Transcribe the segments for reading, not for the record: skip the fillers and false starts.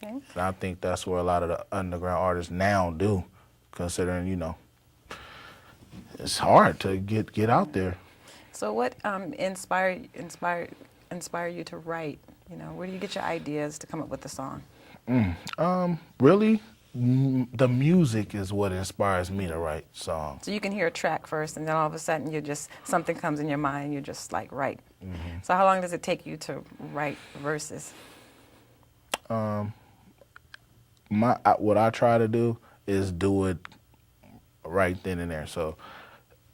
Okay. And I think that's where a lot of the underground artists now do, considering, you know, it's hard to get out there. So what inspire you to write? You know, where do you get your ideas to come up with the song? Really, the music is what inspires me to write songs. So you can hear a track first, and then all of a sudden something comes in your mind, you're just like, write. So how long does it take you to write verses? What I try to do is do it right then and there. So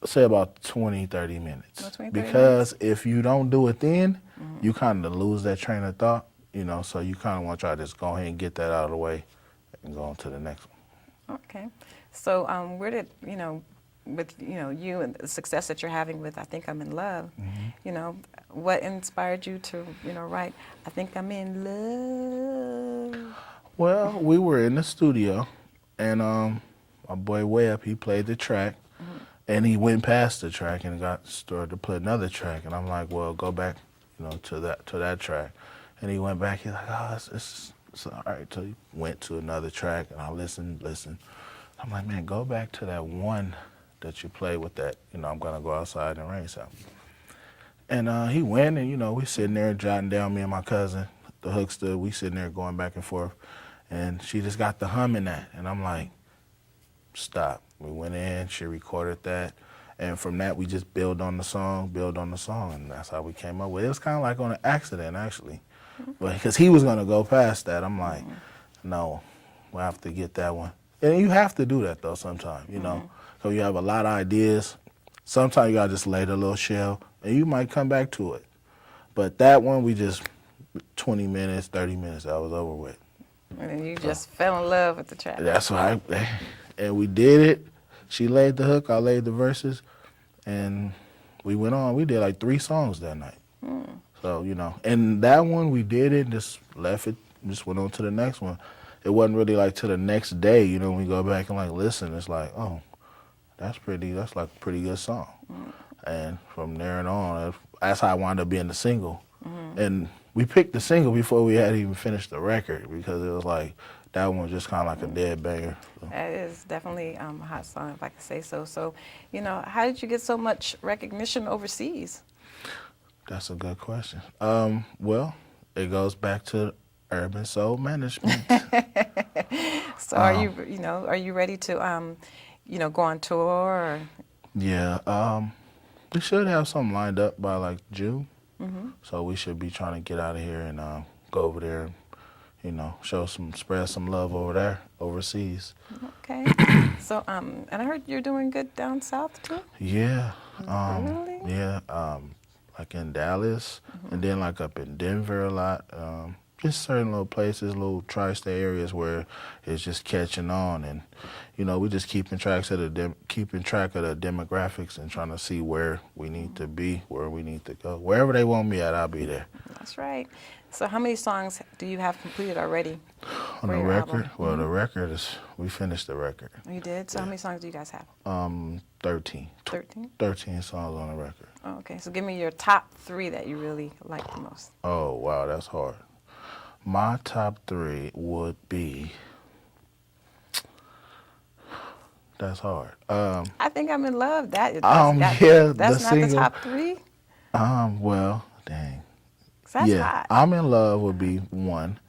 say about 20, 30 minutes. Oh, 20, 30 because if you don't do it then, you kind of lose that train of thought, you know, so you kind of want to try to just go ahead and get that out of the way and go on to the next one. Okay. So where did, with, you and the success that you're having with I Think I'm in Love, what inspired you to, write I Think I'm in Love? Well, we were in the studio, and my boy Webb, he played the track, and he went past the track and started to play another track, and I'm like, well, go back, to that track, and he went back. He's like, oh, it's all right. So he went to another track, and I listened. I'm like, man, go back to that one that you played with that, I'm gonna go outside and rain something. And he went, and we sitting there jotting down, me and my cousin, the hookster, we sitting there going back and forth. And she just got the humming that. And I'm like, stop. We went in, she recorded that. And from that, we just build on the song. And that's how we came up with it. It was kind of like on an accident, actually. But because he was going to go past that, I'm like, no, we'll have to get that one. And you have to do that, though, sometimes, So you have a lot of ideas. Sometimes you got to just lay the little shell, and you might come back to it. But that one, we just, 20 minutes, 30 minutes, that was over with. And then you just fell in love with the track. That's right. And we did it. She laid the hook, I laid the verses, and we went on. We did like 3 songs that night. So, and that one we did it, just left it, just went on to the next one. It wasn't really like to the next day, when we go back and like listen, it's like, oh, that's like a pretty good song. And from there and on, that's how I wound up being the single. And we picked the single before we had even finished the record because it was like, that one was just kind of like a dead banger. So. That is definitely a hot song, if I could say so. So, how did you get so much recognition overseas? That's a good question. Well, it goes back to urban soul management. So are you ready to, go on tour? Or? Yeah, we should have something lined up by like June. So we should be trying to get out of here and go over there and, spread some love over there, overseas. Okay. So, and I heard you're doing good down south too? Yeah. Really? Yeah, like in Dallas, and then like up in Denver a lot. Just certain little places, little tri-state areas where it's just catching on, and we just keeping track of the demographics and trying to see where we need to be, where we need to go. Wherever they want me at, I'll be there. That's right. So how many songs do you have completed already? On the record? Well, the record is, we finished the record. Oh, you did? So how many songs do you guys have? 13. 13? 13 songs on the record. Oh, okay. So give me your top 3 that you really like the most. Oh, wow, that's hard. My top 3 would be, that's hard. I Think I'm in Love. That's yeah, that's not single, the top 3? Well, dang. That's yeah, hot. I'm in Love would be 1.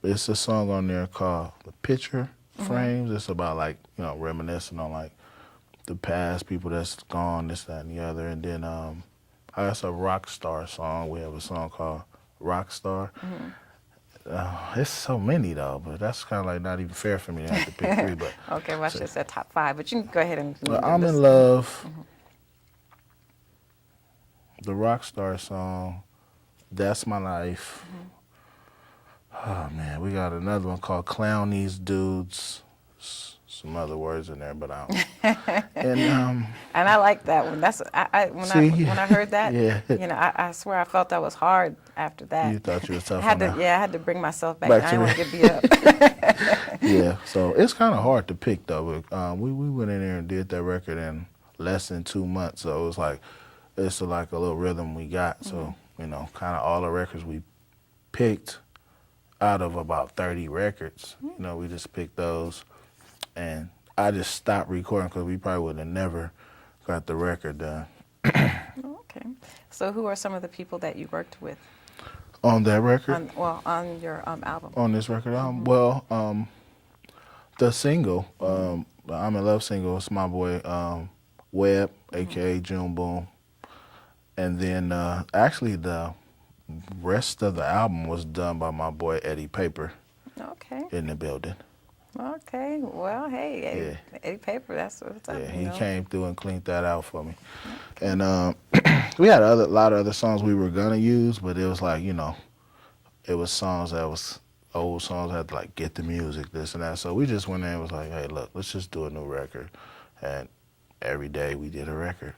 It's a song on there called The Picture Frames. It's about like, reminiscing on like the past, people that's gone, this, that, and the other. And then that's a rock star song. We have a song called Rockstar. It's so many though, but that's kind of like not even fair for me to have to pick 3. But okay, well, I should have said top 5, but you can go ahead and. Well, I'm in Love. The Rockstar song, That's My Life. Oh man, we got another one called Clown These Dudes. Some other words in there, but I don't. And I like that one. That's when I heard that. Yeah. I swear I felt that was hard after that. You thought you were tough. I had to bring myself back. Back I to didn't want to get beat up. Yeah, so it's kind of hard to pick though. But, we went in there and did that record in less than 2 months, so it was like it's like a little rhythm we got. So kind of all the records we picked, out of about 30 records. You know, we just picked those, and I just stopped recording because we probably would have never got the record done. Okay. So who are some of the people that you worked with On that record? on your album? On this record album? Well, the single, the I'm in Love single, it's my boy Webb, a.k.a. June Boom. And then actually the rest of the album was done by my boy Eddie Paper Okay. in the building. Okay. Well, hey, Eddie Paper, that's what's up. Yeah, you he know? came through and cleaned that out for me. And we had a lot of other songs we were gonna use, but it was like, you know, it was songs that was old songs, had to like get the music, this and that. So we just went in and was like, hey, look, let's just do a new record. And every day we did a record.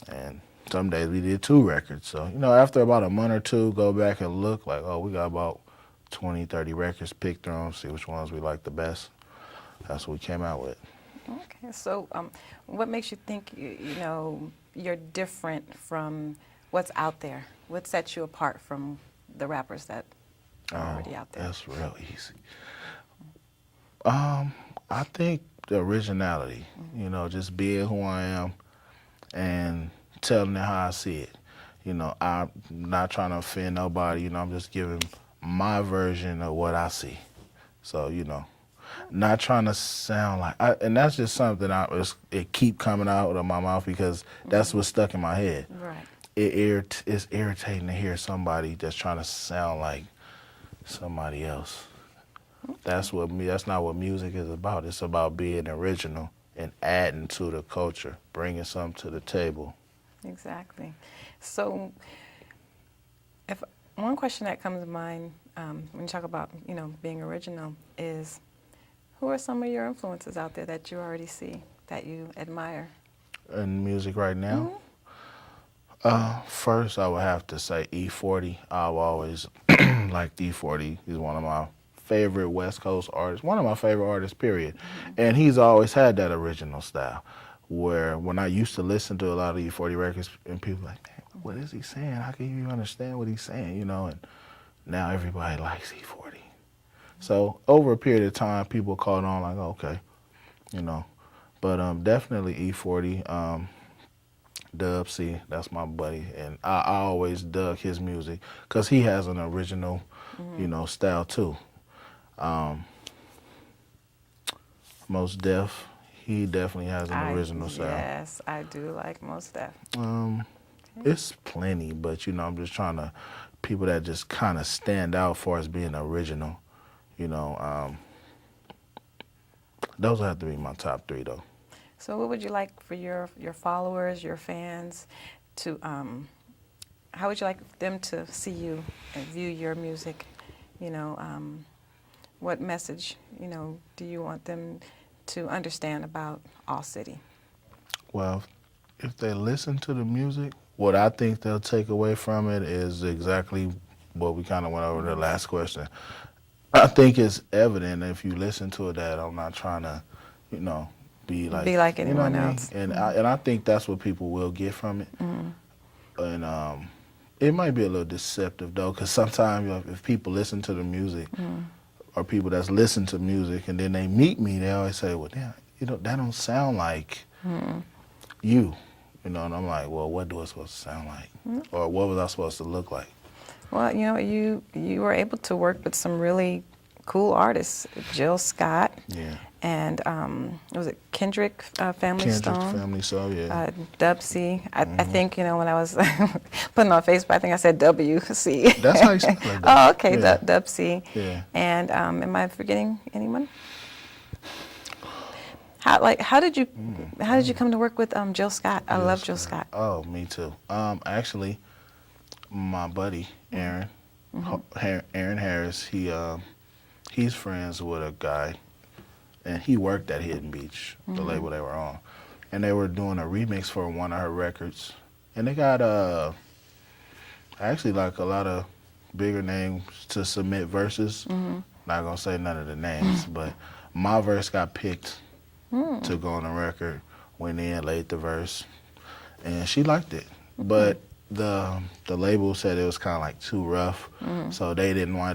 And some days we did 2 records. So, you know, after about a month or 2, go back and look like, oh, we got about 20, 30 records, pick through them, see which ones we like the best. That's what we came out with. Okay. So what makes you think, you know, you're different from what's out there? What sets you apart from the rappers that are already out there? That's real easy. I think the originality, you know, just being who I am and telling it how I see it. You know, I'm not trying to offend nobody, you know, I'm just giving my version of what I see. So, you know, not trying to sound like, and that's just something it keep coming out of my mouth because that's what's stuck in my head. Right. It's irritating to hear somebody that's trying to sound like somebody else. That's not what music is about. It's about being original and adding to the culture, bringing something to the table. Exactly. So, if one question that comes to mind when you talk about, you know, being original is, who are some of your influences out there that you already see that you admire? In music right now, first I would have to say E40. I've always liked E40. He's one of my favorite West Coast artists, one of my favorite artists, period. And he's always had that original style, where when I used to listen to a lot of E40 records, and people were like, man, what is he saying? How can you understand what he's saying? You know, and now everybody likes E40. So over a period of time, people caught on like, oh, okay, you know. But definitely E40, Dub C, that's my buddy. And I always dug his music because he has an original, you know, style too. Mos Def, he definitely has an original style. Yes, I do like Mos Def. It's plenty, but you know, I'm just trying to, people that just kind of stand out for as being original, you know, those have to be my top 3 though. So what would you like for your followers, your fans to, how would you like them to see you and view your music? You know, what message, you know, do you want them to understand about Allcity? Well, if they listen to the music, what I think they'll take away from it is exactly what we kind of went over the last question. I think it's evident if you listen to it that I'm not trying to, you know, be like anyone you know what else. I mean? And I think that's what people will get from it. And it might be a little deceptive though, because sometimes, you know, if people listen to the music, or people that's listen to music, and then they meet me, they always say, well, damn, you know, that don't sound like you. You know, and I'm like, well, what do I supposed to sound like? Or what was I supposed to look like? Well, you know, you were able to work with some really cool artists, Jill Scott, and was it Kendrick Family Stone? Kendrick Family Stone, yeah. Dub C. I think, you know, when I was putting on Facebook, I think I said WC. That's how you speak like that. Oh, okay, Yeah. Dub C. Yeah. And am I forgetting anyone? How did you come to work with Jill Scott? I love Jill Scott. Oh, me too. Actually, my buddy Aaron, Aaron Harris, he's friends with a guy, and he worked at Hidden Beach, the label they were on, and they were doing a remix for one of her records, and they got actually like a lot of bigger names to submit verses. Not gonna say none of the names, but my verse got picked to go on the record. Went in, laid the verse, and she liked it, but the label said it was kind of like too rough, so they didn't wind up